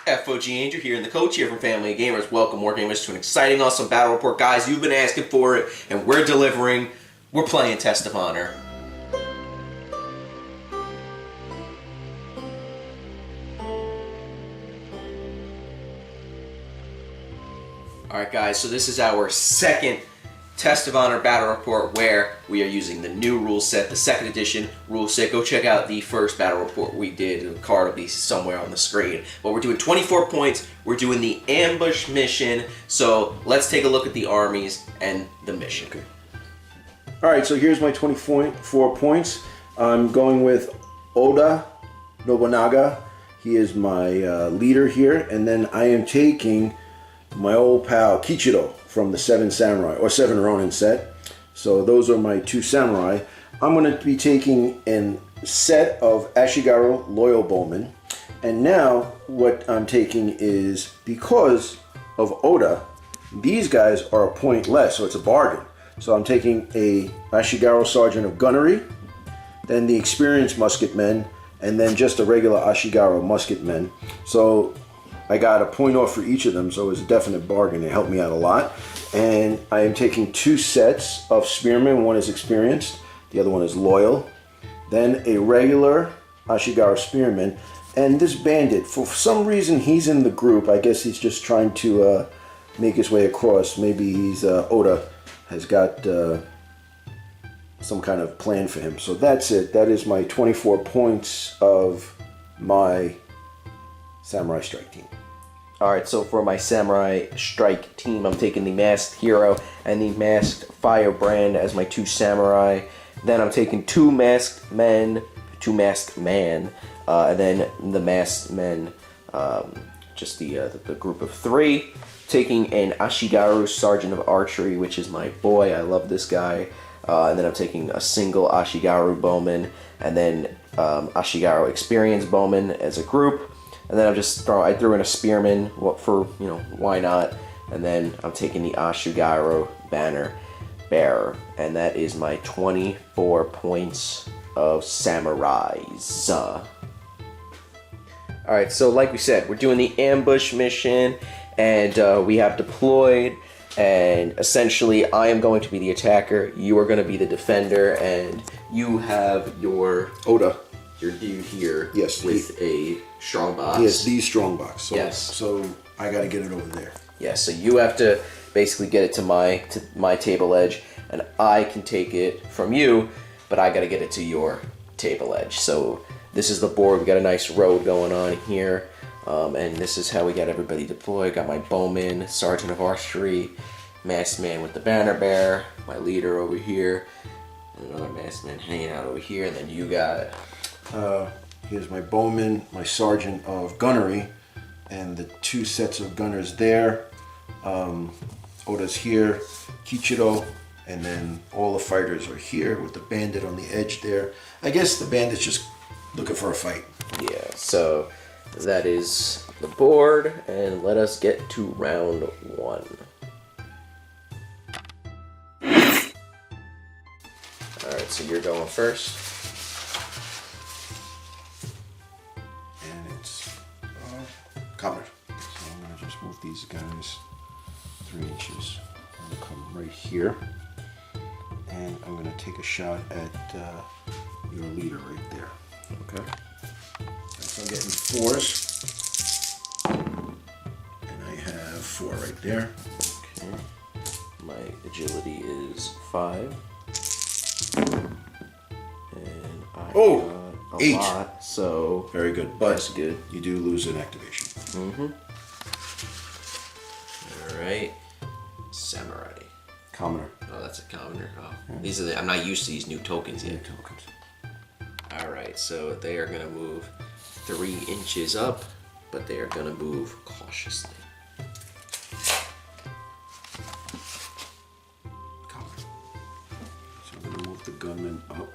FOG Angel here, and the coach here from Family of Gamers. Welcome, Wargamers, to an exciting, awesome battle report. Guys, you've been asking for it, and we're delivering. We're playing Test of Honor. Alright guys, so this is our second Test of Honor battle report where we are using the new rule set, the second edition rule set. Go check out the first battle report we did. The card will be somewhere on the screen. But we're doing 24 points. We're doing the ambush mission. So let's take a look at the armies and the mission. Okay. Alright, so here's my 24 points. I'm going with Oda Nobunaga. He is my leader here. And then I am taking my old pal Kichiro from the Seven Samurai or Seven Ronin set. So those are my two samurai. I'm going to be taking a set of Ashigaru Loyal Bowmen. And now what I'm taking is, because of Oda, these guys are a point less, so it's a bargain. So I'm taking a Ashigaru Sergeant of Gunnery, then the Experienced Musketmen, and then just a regular Ashigaru Musketmen. So I got a point off for each of them, so it was a definite bargain. It helped me out a lot. And I am taking two sets of Spearmen. One is Experienced, the other one is Loyal. Then a regular Ashigaru Spearman. And this Bandit, for some reason he's in the group. I guess he's just trying to make his way across. Maybe he's Oda has got some kind of plan for him. So that's it. That is my 24 points of my Samurai Strike team. Alright, so for my Samurai Strike team, I'm taking the Masked Hero and the Masked Firebrand as my two Samurai. Then I'm taking two Masked Men, two Masked Man, and then the Masked Men, just the group of three. Taking an Ashigaru Sergeant of Archery, which is my boy. I love this guy. And then I'm taking a single Ashigaru Bowman, and then Ashigaru Experienced Bowman as a group. And then I threw in a Spearman for, why not? And then I'm taking the Ashigaru Banner Bearer. And that is my 24 points of Samurais. Alright, so like we said, we're doing the ambush mission, and we have deployed. And essentially, I am going to be the attacker, you are going to be the defender, and you have your dude here, yes, with a Strongbox. Yes, the Strongbox. So, yes. So I got to get it over there. Yes, so you have to basically get it to my table edge, and I can take it from you, but I got to get it to your table edge. So this is the board. We got a nice road going on here, and this is how we got everybody deployed. Got my Bowman, Sergeant of Archery, Masked Man with the Banner Bearer, my leader over here, and another Masked Man hanging out over here, and then you got... Here's my Bowman, my Sergeant of Gunnery, and the two sets of gunners there. Oda's here, Kichiro, and then all the fighters are here with the Bandit on the edge there. I guess the Bandit's just looking for a fight. Yeah, so that is the board, and let us get to round one. Alright, so you're going first. Covered. So I'm going to just move these guys 3 inches. I'm going to come right here. And I'm going to take a shot at your leader right there. Okay. So I'm getting 4s. And I have 4 right there. Okay. My agility is 5. And I got a 8. lot, so... Very good. But that's good. You do lose an activation. Mm-hmm. Alright. Samurai. Commoner. Oh, that's a commoner. Oh. Yeah. These are I'm not used to these new tokens yet. Alright, so they are gonna move 3 inches up, but they are gonna move cautiously. Commoner. So I'm gonna move the gunman up.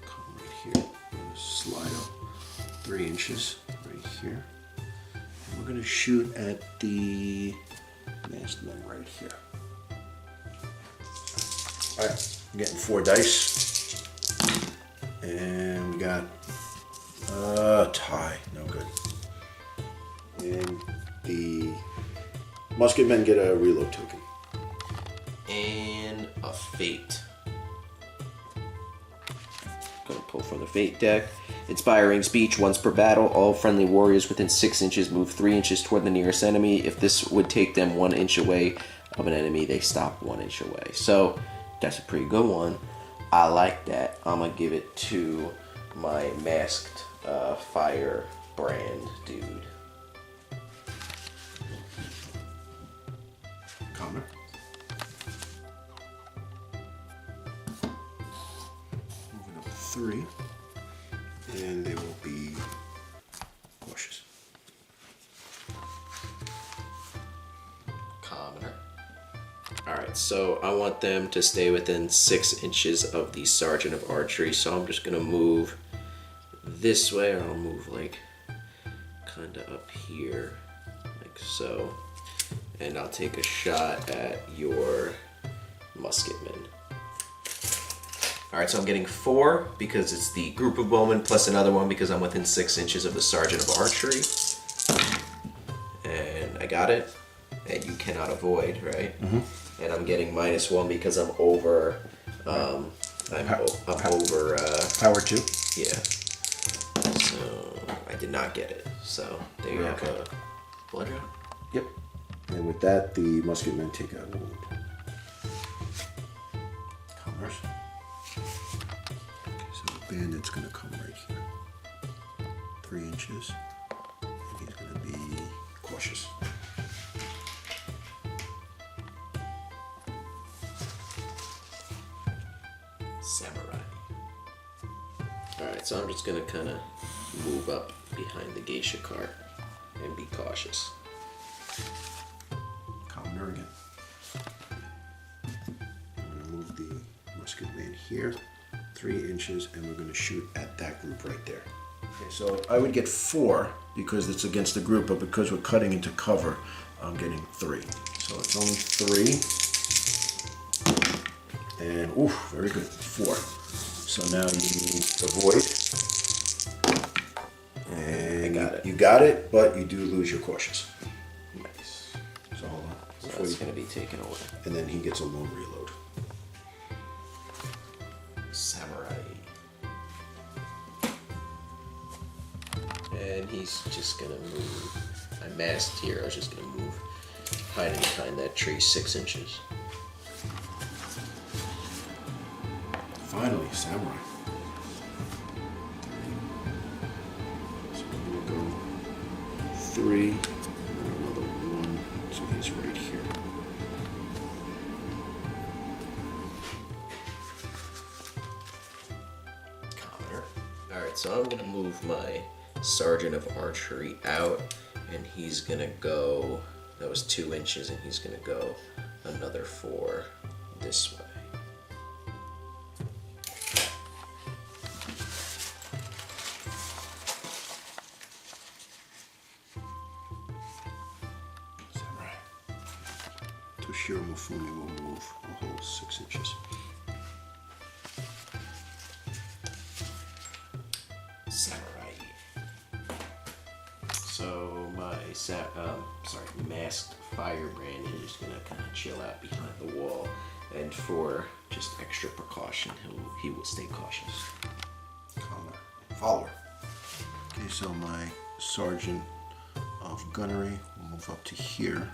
Come right here. I'm gonna slide up 3 inches right here. We're going to shoot at the Masked Men right here. Alright, I'm getting 4 dice. And we got tie. No good. And the musketmen get a reload token. And a fate. Gonna pull from the fate deck. Inspiring speech. Once per battle, all friendly warriors within 6 inches move 3 inches toward the nearest enemy. If this would take them 1 inch away of an enemy, they stop 1 inch away. So that's a pretty good one. I like that. I'm gonna give it to my masked fire brand dude. Connor. Moving up 3. And they will be cautious. Commoner. Alright, so I want them to stay within 6 inches of the Sergeant of Archery, so I'm just gonna move this way, or I'll move like kinda up here, like so. And I'll take a shot at your musketman. Alright, so I'm getting 4 because it's the group of bowmen plus another one because I'm within 6 inches of the Sergeant of Archery. And I got it. And you cannot avoid, right? Mm-hmm. And I'm getting -1 because I'm over. I'm over. Power 2. Yeah. So I did not get it. So there you have a blood drop. Yep. And with that, the musketmen take a wound. Commerce. So the bandit's going to come right here. 3 inches. And he's going to be cautious. Samurai. Alright, so I'm just going to kind of move up behind the geisha cart and be cautious. Commoner again. I'm going to move the musketman here 3 inches, and we're going to shoot at that group right there. Okay, so I would get 4 because it's against the group, but because we're cutting into cover, I'm getting 3. So it's only 3. And, ooh, very good, 4. So now you avoid. And I got it. You got it, but you do lose your cautious. Nice. So hold on. So it's going to be taken away. And then he gets a lone reload. Samurai. And he's just going to move. My masked hero is just going to move, hiding behind that tree 6 inches. Finally, samurai. So we're gonna go 3, and another 1. So he's right here. Commoner. Alright, so I'm gonna move my Sergeant of Archery out, and he's gonna go, that was 2 inches, and he's gonna go another 4 this way. Toshiro Mifune will move a whole 6 inches. Samurai. So my masked firebrand is just gonna kind of chill out behind the wall, and for just extra precaution, he will stay cautious. Commoner. Follower. Okay, so my sergeant of gunnery will move up to here.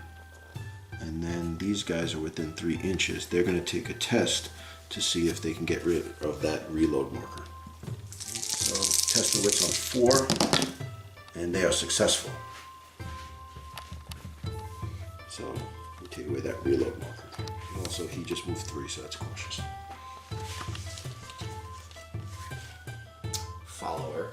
And then these guys are within 3 inches. They're going to take a test to see if they can get rid of that reload marker. So test the wits on 4, and they are successful. So we take away that reload marker. And also, he just moved 3, so that's cautious. Follower.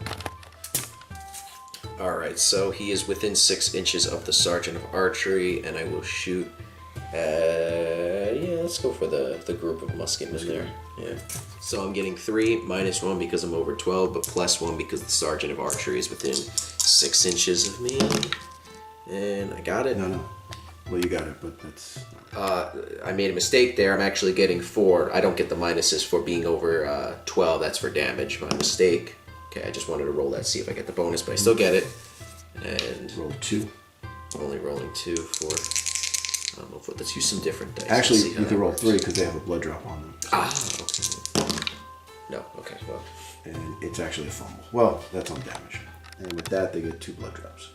Alright, so he is within 6 inches of the Sergeant of Archery, and I will shoot yeah, let's go for the group of musketmen there. Yeah. So I'm getting 3, -1 because I'm over 12, but +1 because the Sergeant of Archery is within 6 inches of me. And I got it. No. Well, you got it, but that's... I made a mistake there. I'm actually getting 4. I don't get the minuses for being over 12. That's for damage. My mistake. Okay, I just wanted to roll that, see if I get the bonus, but I still get it. And Roll 2. Only rolling 2 for. Let's use some different dice. Actually, Let's see how you can that roll works. 3 because they have a blood drop on them. Okay. No, okay, well. And it's actually a fumble. Well, that's on damage. And with that, they get 2 blood drops.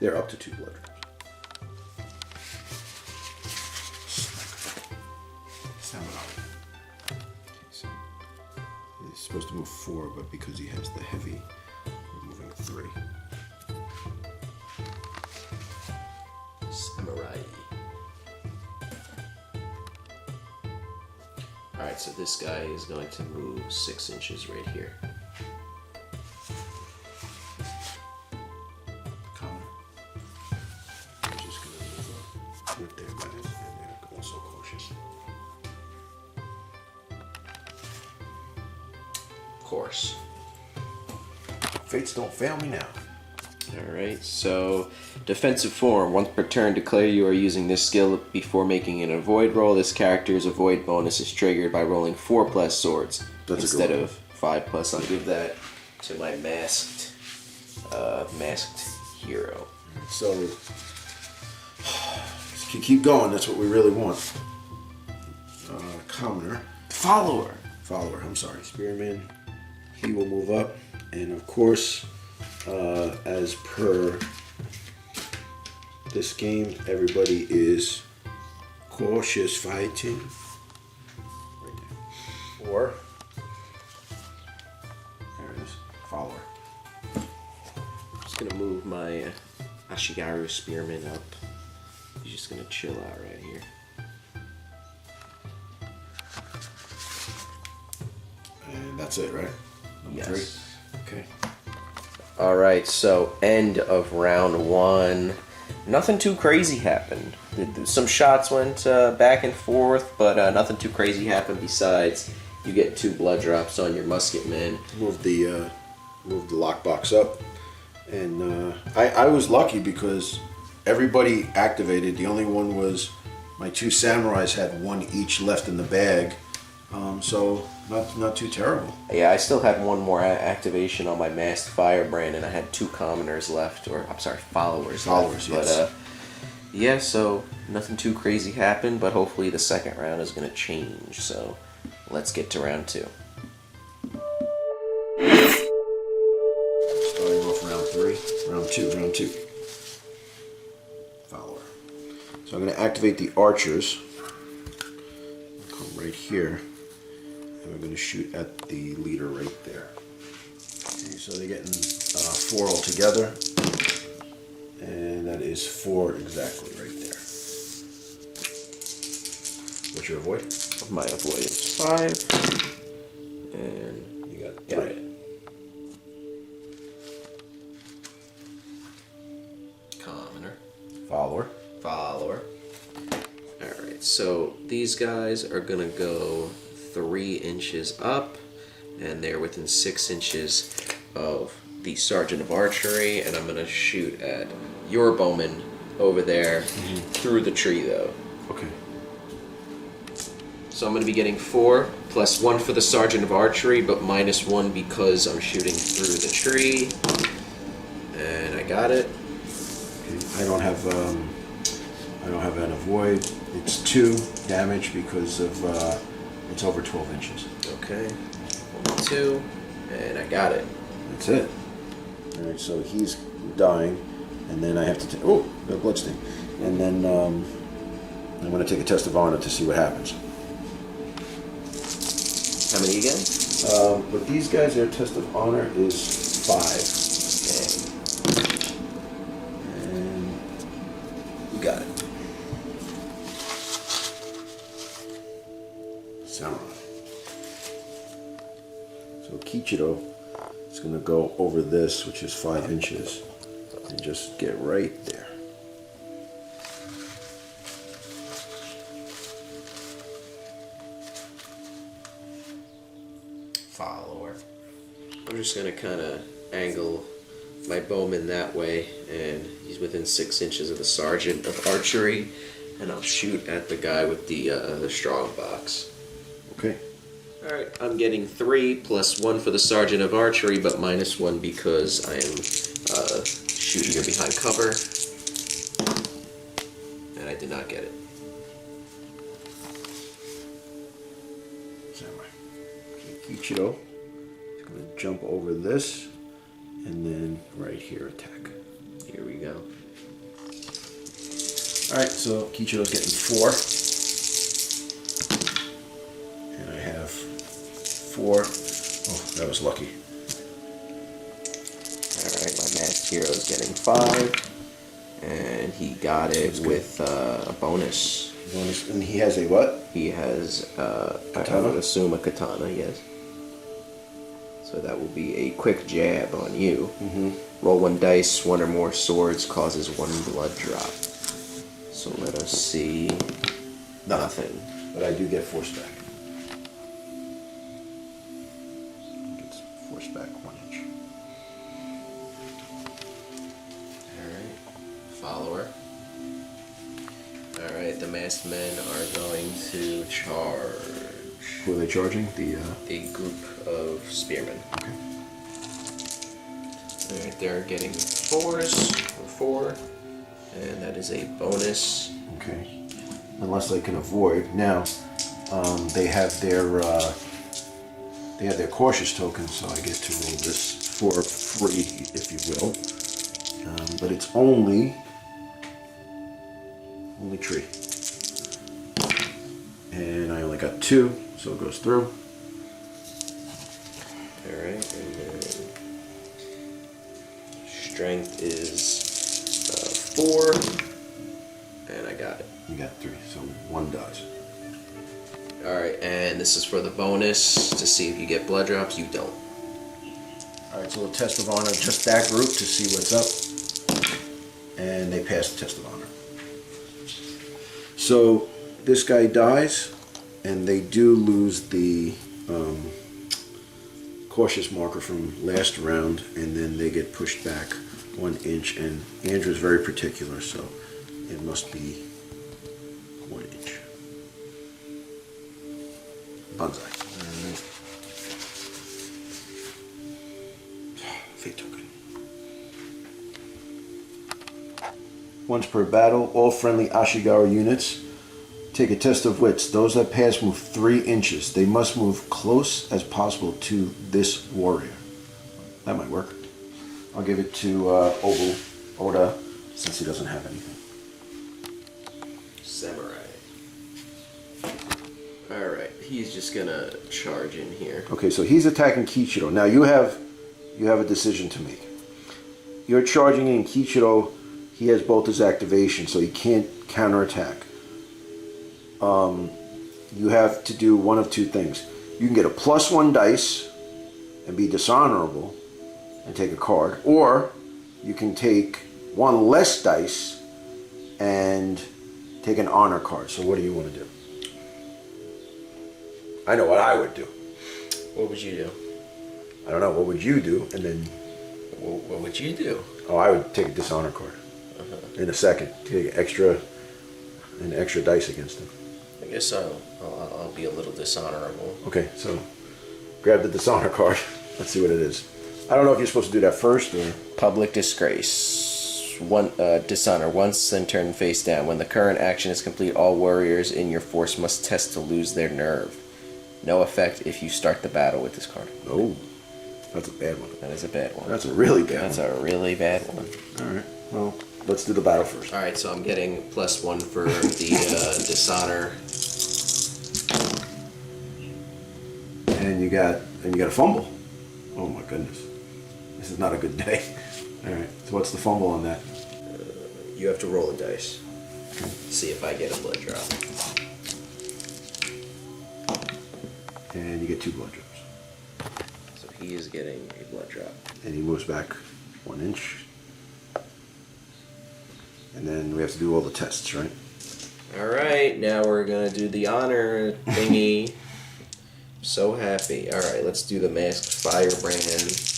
They're up to 2 blood drops. So he's supposed to move 4, but because he has the heavy, we're moving 3. Samurai. Alright, so this guy is going to move 6 inches right here. I'm just going to move up with their guys, and they're also cautious. Of course. Fates don't fail me now. Alright, so defensive form. Once per turn, declare you are using this skill before making an avoid roll. This character's avoid bonus is triggered by rolling 4+ swords instead of 5+. I'll give that to my masked hero. So, let's keep going. That's what we really want. Commoner. Follower. I'm sorry. Spearman. He will move up. And of course, as per this game, everybody is cautious fighting. Right there. Or, there it is. Follower. Just gonna move my Ashigaru Spearman up. He's just gonna chill out right here. And that's it, right? Number Yes. 3? Okay. Alright, so end of round 1. Nothing too crazy happened. Some shots went back and forth, but nothing too crazy happened besides you get 2 blood drops on your musket man. Move the lockbox up. And I was lucky because everybody activated. The only one was my 2 samurais had 1 each left in the bag. So not too terrible. Yeah, I still had 1 more activation on my masked firebrand, and I had 2 commoners left, or I'm sorry, followers left. Yes. But yeah, so nothing too crazy happened, but hopefully the second round is going to change. So let's get to round 2. Starting off round 3, round 2. Follower. So I'm going to activate the archers. Come right here. And we're going to shoot at the leader right there. Okay, so they're getting 4 altogether. And that is 4 exactly right there. What's your avoid? My avoid is 5. And You got 3. got it. Commoner. Follower. Alright, so these guys are gonna go 3 inches up, and they're within 6 inches of the Sergeant of Archery, and I'm gonna shoot at your bowman over there through the tree though. Okay. So I'm gonna be getting 4 plus 1 for the Sergeant of Archery, but -1 because I'm shooting through the tree. And I got it. Okay. I don't have an avoid. It's 2 damage because of it's over 12 inches. Okay. 1, 2, and I got it. That's it. All right, so he's dying, and then I have to take. Oh, got a bloodstain, and then I'm going to take a test of honor to see what happens. How many again? But these guys, their test of honor is 5. Okay. And you got it. Samurai. So Kichiro is going to go over this, which is 5 inches, and just get right there. Follower. I'm just gonna kind of angle my bowman that way, and he's within 6 inches of the Sergeant of Archery, and I'll shoot at the guy with the Strongbox. Okay. All right, I'm getting 3 plus 1 for the Sergeant of Archery, but -1 because I am shoot here behind cover. And I did not get it. Samurai. Okay, Kichiro is going to jump over this, and then right here attack. Here we go. Alright, so Kichiro's getting 4. And I have 4. Oh, that was lucky. Alright, my masked hero is getting 5. And he got it with a bonus. And he has a what? He has, I Katana? would assume, a katana, yes. So that will be a quick jab on you. Roll 1 dice, 1 or more swords causes 1 blood drop. So let us see. Nothing. But I do get force back. Gets force back 1 inch. Alright. Follower. Alright, the masked men are going to charge. Who are they charging? A group of spearmen. Okay. Alright, they're getting 4s, or 4, and that is a bonus. Okay. Unless they can avoid. Now, they have their cautious token, so I get to roll this for free, if you will. But it's only 3. And I only got 2, so it goes through. Alright, and then strength is 4, and I got it. You got 3, so 1 dodge. Alright, and this is for the bonus to see if you get blood drops. You don't. Alright, so a test of honor, just that group to see what's up. And they pass the test of honor. So this guy dies, and they do lose the cautious marker from last round, and then they get pushed back 1 inch, and Andrew's very particular, so it must be 1 inch. Banzai. Alright. Fate token. Once per battle, all friendly Ashigaru units take a test of wits. Those that pass move 3 inches. They must move close as possible to this warrior. That might work. I'll give it to Oda, since he doesn't have anything. Samurai. Alright, he's just gonna charge in here. Okay, so he's attacking Kichiro. Now you have a decision to make. You're charging in Kichiro. He has both his activation, so he can't counterattack. You have to do one of 2 things. You can get a +1 dice and be dishonorable and take a card, or you can take 1 less dice and take an honor card. So what do you want to do? I know what I would do. What would you do? I don't know. What would you do? And then... What would you do? Oh, I would take a dishonor card. In a second. Take an extra dice against him. I guess I'll be a little dishonorable. Okay, so grab the dishonor card. Let's see what it is. I don't know if you're supposed to do that first or... Public disgrace. Dishonor. Once, then turn face down. When the current action is complete, all warriors in your force must test to lose their nerve. No effect if you start the battle with this card. Oh, that's a bad one. That is a bad one. That's a really bad one. That's a really bad one. Alright, well, let's do the battle first. Alright, so I'm getting +1 for the dishonor. And you got a fumble. Oh my goodness. This is not a good day. Alright, so what's the fumble on that? You have to roll a dice. See if I get a blood drop. And you get 2 blood drops. So he is getting a blood drop. And he moves back 1 inch. And then we have to do all the tests, right? Alright, now we're gonna do the honor thingy. So happy. Alright, let's do the masked firebrand.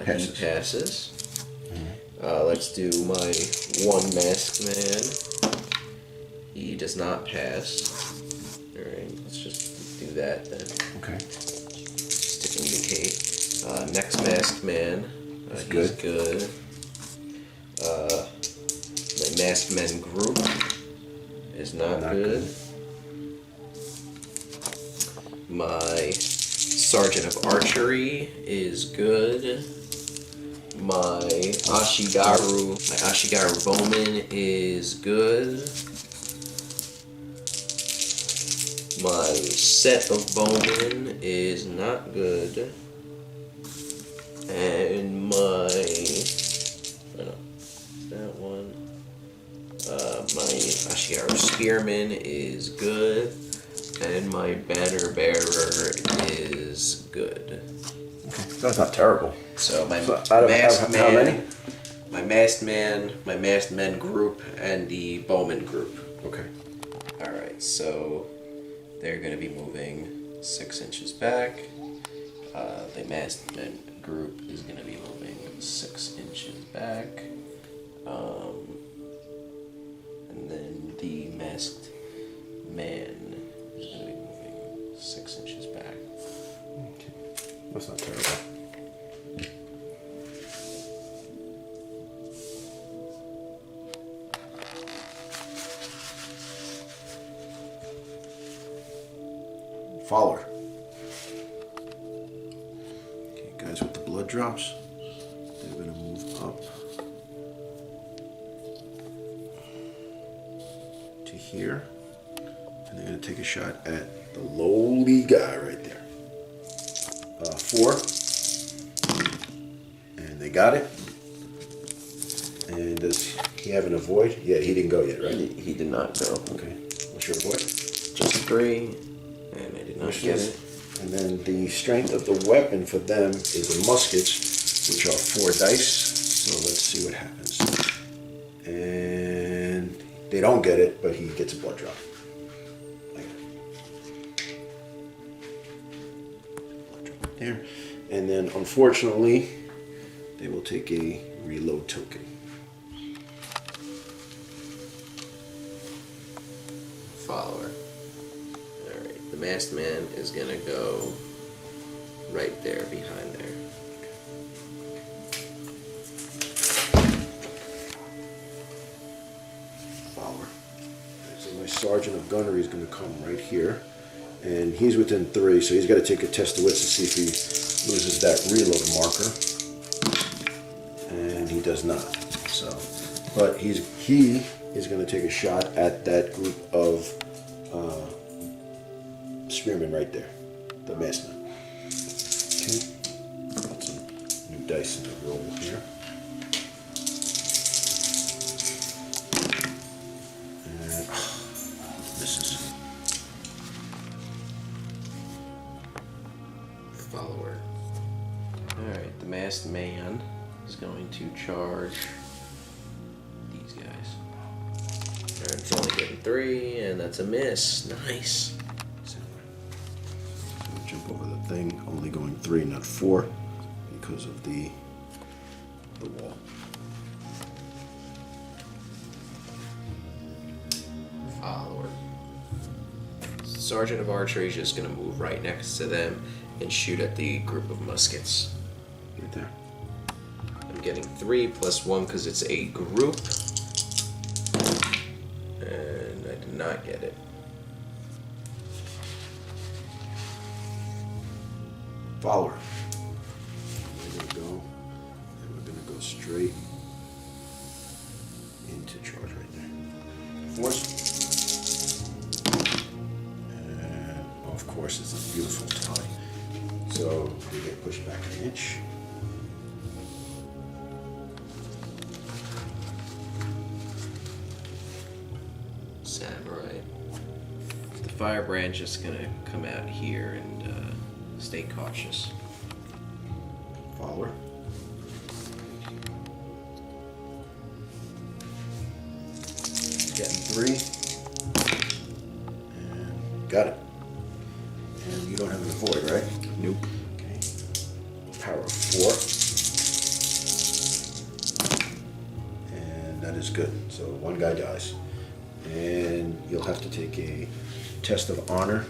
He passes. Let's do my 1 masked man. He does not pass. Alright, let's just do that then. Okay. Just to indicate. Next masked man. That's He's good. good. My masked men group is not good. My sergeant of archery is good. My Ashigaru bowman is good. My set of bowmen is not good. And my, that one. My Ashigaru spearman is good. And my banner bearer is good. That's not terrible. So my Out of masked how man, many? my masked men group, and the bowman group. Okay. All right, so they're going to be moving 6 inches back. The masked men group is going to be moving 6 inches back, and then the masked man is going to be moving 6 inches back. Okay. That's not terrible. Follower. Okay, guys with the blood drops, they're going to move up to here, and they're going to take a shot at the lowly guy right there. 4, and they got it. And does he have an avoid? Yeah, he didn't go yet, right? He did not go. Okay. What's your avoid? Just 3, and I did not get it. And then the strength of the weapon for them is the muskets, which are 4 dice. So let's see what happens. And they don't get it, but he gets a blood drop. Like blood drop there. And then unfortunately, they will take a reload token. Follower. Alright, the masked man is gonna go right there behind there. Follower. So my sergeant of gunnery is going to come right here. And he's within 3, so he's got to take a test of wits to see if he loses that reload marker. And he does not. So, but he is going to take a shot at that group of spearmen right there, the masked men. Okay, put some new dice in the roll here. And misses. Follower. Alright, the masked man is going to charge these guys. Alright, it's only getting 3, and that's a miss. Nice. So jump over the thing, only going 3, not 4, because of the wall. Follower. Sergeant of archery is just going to move right next to them and shoot at the group of muskets. Right there. I'm getting 3 plus 1 because it's a group. And I did not get it. Follower. There we go. And we're going to go straight into charge right there. Force. And of course, it's a beautiful tie. So we get pushed back an inch. Samurai. The firebrand's just gonna come out here and stay cautious. Follower. Getting 3. And got it. And you don't have an avoid, right? Nope. Okay. Power of 4. And that is good. So 1 guy dies. And you'll have to take a test of honor.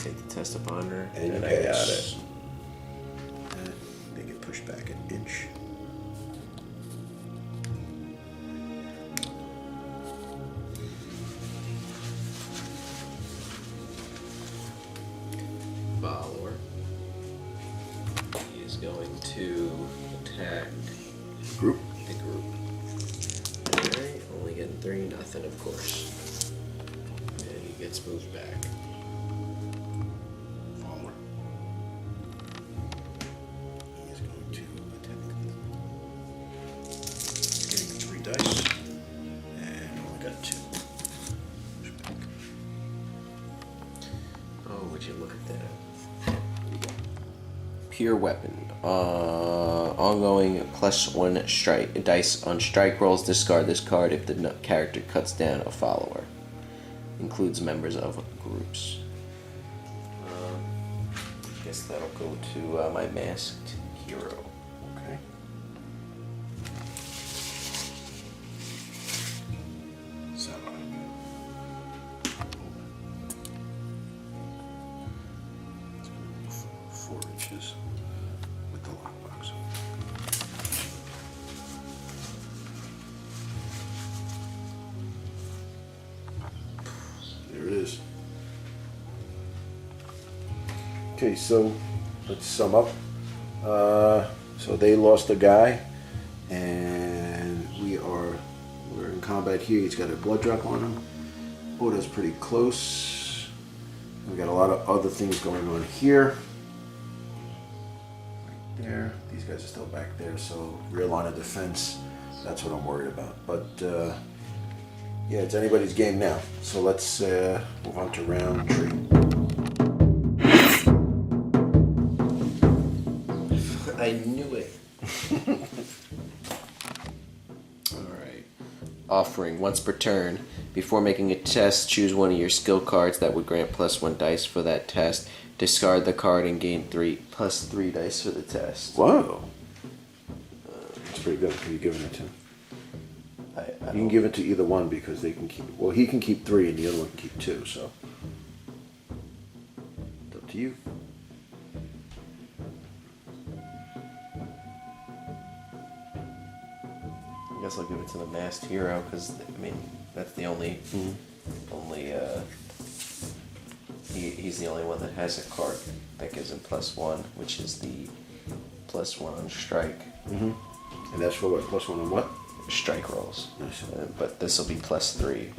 Take the test of honor, And and you I got pass. it. And they get to attack Group. the group. Alright, only getting 3, nothing of course. And he gets moved back. Follower. He is going to attack. He's getting 3 dice. And only got 2. Push back. Oh, would you look at that? Pure weapon. Ongoing +1 strike dice on strike rolls. Discard this card if the character cuts down a follower. Includes members of groups. I guess that'll go to my masked hero. Okay. Samurai. It's going to be 4 inches with the lockbox. There it is. Okay, so let's sum up. So they lost a guy, and we're in combat here. He's got a blood drop on him. Oda's pretty close. We got a lot of other things going on here. Right there. These guys are still back there, so rear line of defense. That's what I'm worried about. But yeah, it's anybody's game now. So let's move on to round 3. I knew it. Alright. Offering. Once per turn, before making a test, choose one of your skill cards that would grant +1 dice for that test. Discard the card and gain +3 dice for the test. Wow. That's pretty good. Who are you giving it to? You can give it to either one because they can keep. Well, he can keep 3 and the other one can keep 2. So it's up to you. I guess I'll give it to the masked hero because I mean that's the only he's the only one that has a card that gives him +1, which is the +1 on strike. Mm-hmm. And that's for what? +1 on what? Strike rolls. Nice. But this will be +3.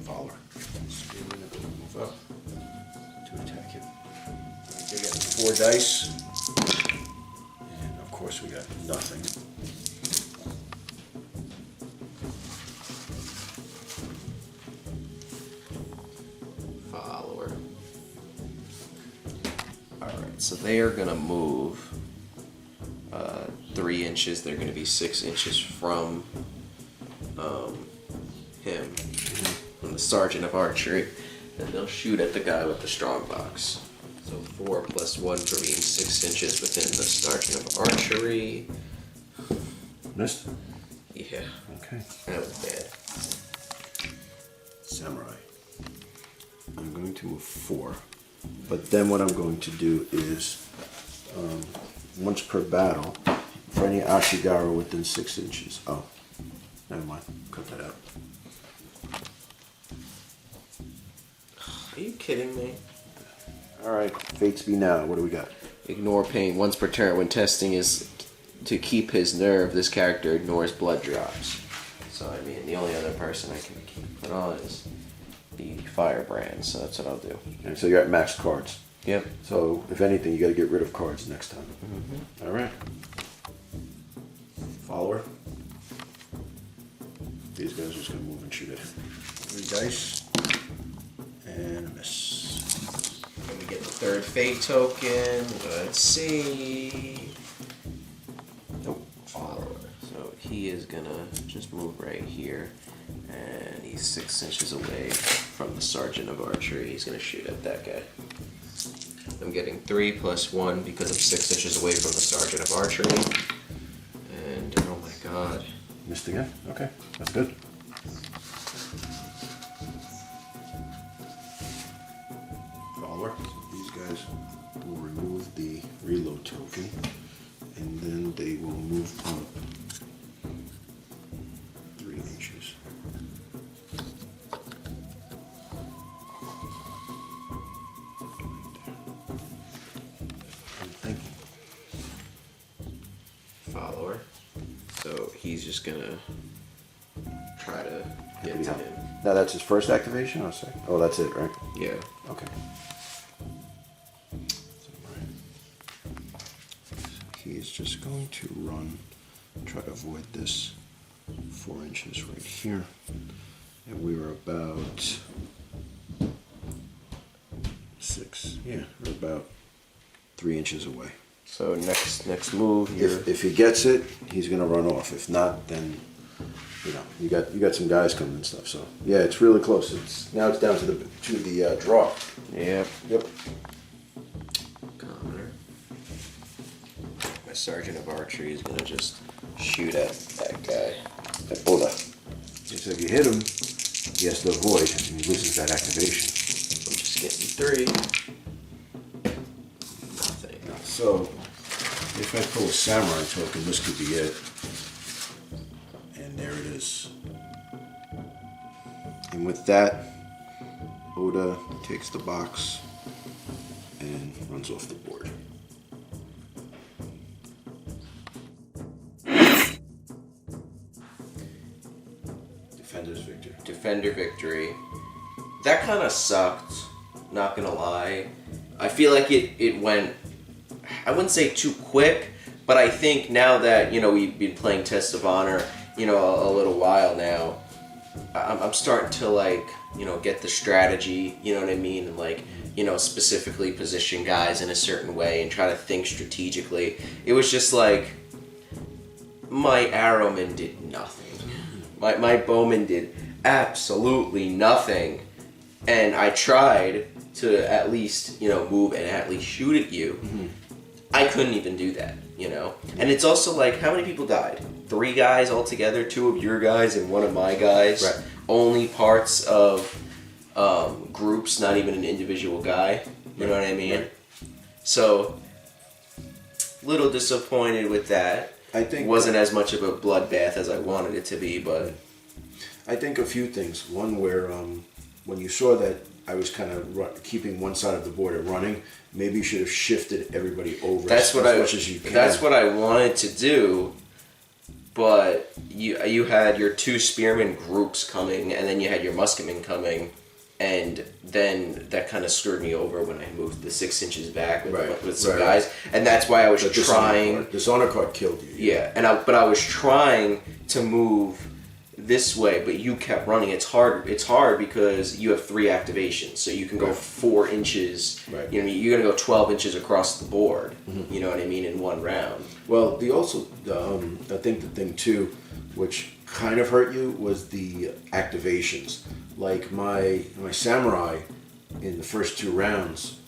Follower. Move up to attack him. They're getting 4 dice. And of course we got nothing. Follower. Alright, so they are going to move 3 inches. They're going to be 6 inches from him, from the sergeant of archery, and they'll shoot at the guy with the strongbox. So 4 + 1 for being 6 inches within the sergeant of archery. Missed? Yeah, Okay. that was bad. Samurai. I'm going to move 4. But then what I'm going to do is, once per battle, for any Ashigaru within 6 inches. Oh, never mind. Cut that out. Are you kidding me? Alright, fates be now. What do we got? Ignore pain once per turn. When testing is to keep his nerve, this character ignores blood drops. So, I mean, the only other person I can keep it on is the firebrand, so that's what I'll do. And so you're at max cards. Yep. So, if anything, you got to get rid of cards next time. Mm-hmm. Alright. Follower. These guys are just going to move and shoot it. 3 dice. And a miss. Let me get the third fate token. Let's see. Nope. Follower. So he is gonna just move right here, and he's 6 inches away from the sergeant of archery. He's gonna shoot at that guy. I'm getting 3 + 1 because I'm 6 inches away from the sergeant of archery. And oh my god. Missed again? Okay, that's good. Follower. So these guys will remove the reload token, and then they will move up 3 inches. he's just gonna try to get to him. Now that's his first activation or second? Oh, that's it, right? Yeah. Okay. He is just going to run, try to avoid this 4 inches right here. And we were about 6, yeah, we're about 3 inches away. So next move here. If he gets it, he's gonna run off. If not, then you got some guys coming and stuff. So yeah, it's really close. Now it's down to the draw. Yeah. Yep. Commoner. My sergeant of archery is gonna just shoot at that guy. At Oda. So if you hit him, he has to avoid, and he loses that activation. I'm just getting 3. Nothing. So if I pull a samurai token, this could be it. And there it is. And with that, Oda takes the box and runs off the board. Defender's victory. Defender victory. That kind of sucked, not gonna lie. I feel like it went, I wouldn't say too quick, but I think now that, we've been playing Test of Honor, a little while now, I'm starting to get the strategy, you know what I mean? And specifically position guys in a certain way and try to think strategically. It was just like, my arrowman did nothing. My bowman did absolutely nothing. And I tried to at least, move and at least shoot at you. Mm-hmm. I couldn't even do that, And it's also like, how many people died? 3 guys altogether, 2 of your guys and 1 of my guys. Right. Only parts of groups, not even an individual guy. You know what I mean? Right. So, little disappointed with that. I think it wasn't as much of a bloodbath as I wanted it to be, but I think a few things. One, where when you saw that I was kind of keeping one side of the board and running, maybe you should have shifted everybody over as much as you can. That's what I wanted to do, but you had your 2 spearmen groups coming, and then you had your musketmen coming, and then that kind of screwed me over when I moved the 6 inches back with some guys, and that's why I was trying. Dishonor card killed you. Yeah, but I was trying to move this way, but you kept running. It's hard because you have 3 activations, so you can go 4 inches. Right. You're gonna go 12 inches across the board. Mm-hmm. You know what I mean, in one round. Well, I think the thing too, which kind of hurt you, was the activations. Like my samurai, in the first 2 rounds,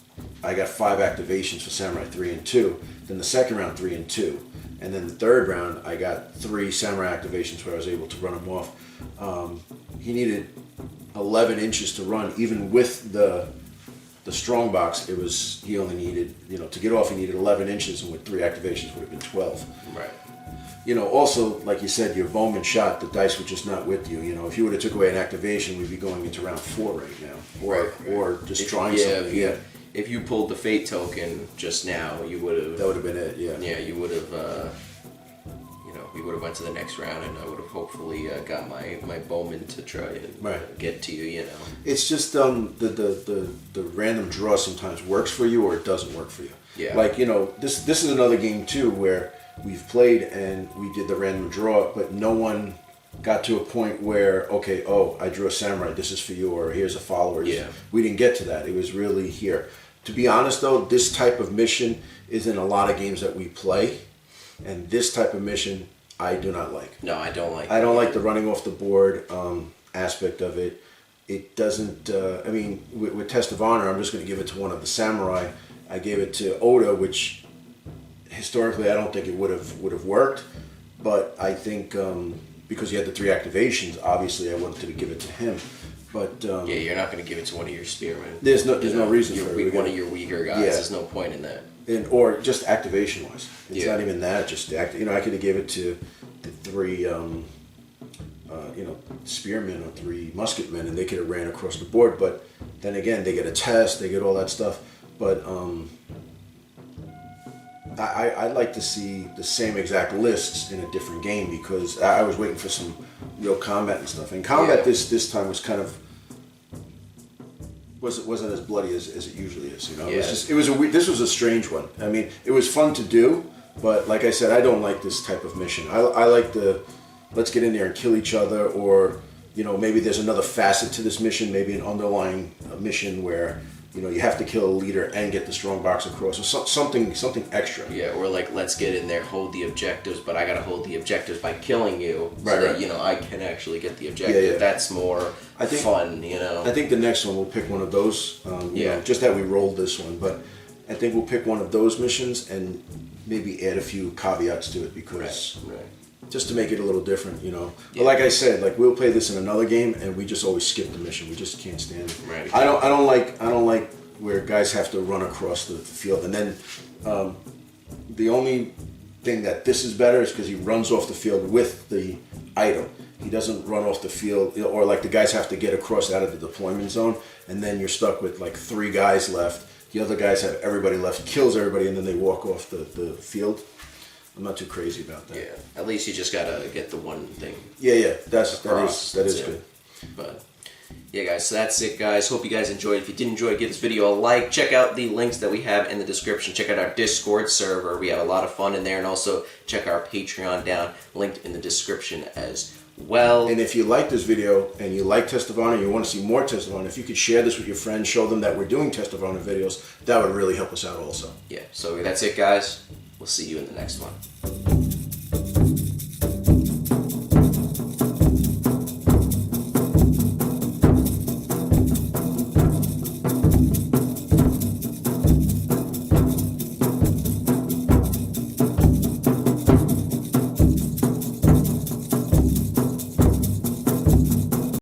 I got 5 activations for samurai 3 and 2. Then the second round 3 and 2. And then the third round, I got 3 samurai activations where I was able to run him off. He needed 11 inches to run, even with the Strongbox. He only needed, to get off, he needed 11 inches, and with 3 activations would have been 12. Right. Also, like you said, your bowman shot, the dice were just not with you. If you would have took away an activation, we'd be going into round 4 right now. Or just trying something. If you pulled the fate token just now, you would have. That would have been it. Yeah. Yeah, you would have. We would have went to the next round, and I would have hopefully got my bowman to try and get to you. It's just the random draw sometimes works for you or it doesn't work for you. Yeah. Like this is another game too where we've played and we did the random draw, but no one got to a point where, okay, I drew a samurai, this is for you, or here's a follower. Yeah. We didn't get to that. It was really here. To be honest though, this type of mission is in a lot of games that we play, and this type of mission I do not like. No, I don't like. I don't like the running off the board aspect of it. It doesn't. With Test of Honor, I'm just going to give it to one of the samurai. I gave it to Oda, which historically I don't think it would have worked, but I think because he had the 3 activations, obviously I wanted to give it to him. But you're not going to give it to one of your spearmen. There's no reason for it. One of your weaker guys. Yeah. There's no point in that. Or just activation wise, it's not even that. Just I could have gave it to the 3, spearmen or 3 musketmen, and they could have ran across the board. But then again, they get a test, they get all that stuff. But I'd like to see the same exact lists in a different game, because I was waiting for some real combat and stuff. And combat this time was kind of wasn't as bloody as it usually is. You know, this was a strange one. I mean, it was fun to do, but like I said, I don't like this type of mission. I like the let's get in there and kill each other, or you know, maybe there's another facet to this mission, maybe an underlying mission where, you know, you have to kill a leader and get the Strongbox across, or something extra. Yeah, or like, let's get in there, hold the objectives, but I gotta hold the objectives by killing you, so right, that, you know, I can actually get the objective. Yeah. That's more fun, you know. I think the next one we'll pick one of those. You know, just that we rolled this one, but I think we'll pick one of those missions and maybe add a few caveats to it, because just to make it a little different, you know. But like I said, like we'll play this in another game and we just always skip the mission. We just can't stand it. Right. I don't like where guys have to run across the field, and then the only thing that this is better is because he runs off the field with the item. He doesn't run off the field, or like the guys have to get across out of the deployment zone, and then you're stuck with like 3 guys left. The other guys have everybody left, kills everybody, and then they walk off the field. I'm not too crazy about that. Yeah, at least you just gotta get the one thing. Yeah, that is good. But yeah, guys, so that's it, guys. Hope you guys enjoyed. If you did enjoy, give this video a like. Check out the links that we have in the description. Check out our Discord server. We have a lot of fun in there, and also check our Patreon down, linked in the description as well. And if you like this video and you like Test of Honor, and you want to see more Test of Honor, if you could share this with your friends, show them that we're doing Test of Honor videos, that would really help us out also. Yeah, so that's it, guys. We'll see you in the next one.